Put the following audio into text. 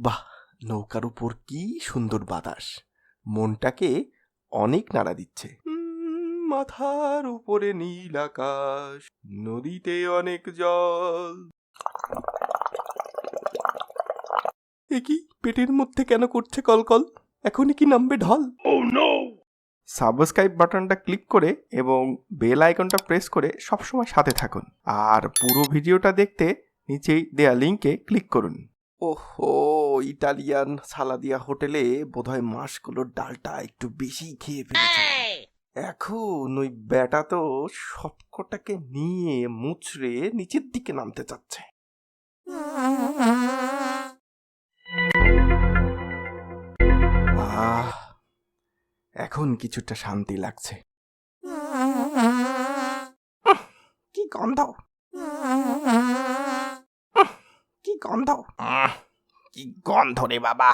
বাহ, নৌকার উপর কি সুন্দর বাতাস, মনটাকে অনেক নাড়া দিচ্ছে। মাথার উপরে নীল আকাশ, নদীতে অনেক জল। এ কি, পেটের মধ্যে কেন করছে কলকল? এখনই কি নামবে ঢল? সাবস্ক্রাইব বাটনটা ক্লিক করে এবং বেল আইকনটা প্রেস করে সবসময় সাথে থাকুন। আর পুরো ভিডিওটা দেখতে নিচেই দেয়া লিঙ্কে ক্লিক করুন। ওহো, ইটালিয়ান সালাদিয়া হোটেলে বোধহয় মাসগুলোর ডালটা একটু বেশি খেয়ে ফেলেছে। এখন ওই ব্যাটা তো সবকটাকে নিয়ে মুচড়ে নিচের দিকে নামতে চাচ্ছে। আহ, এখন কিছুটা শান্তি লাগছে। কি গন্ধ! কি গন্ধ! কি গন্ধ রে বাবা!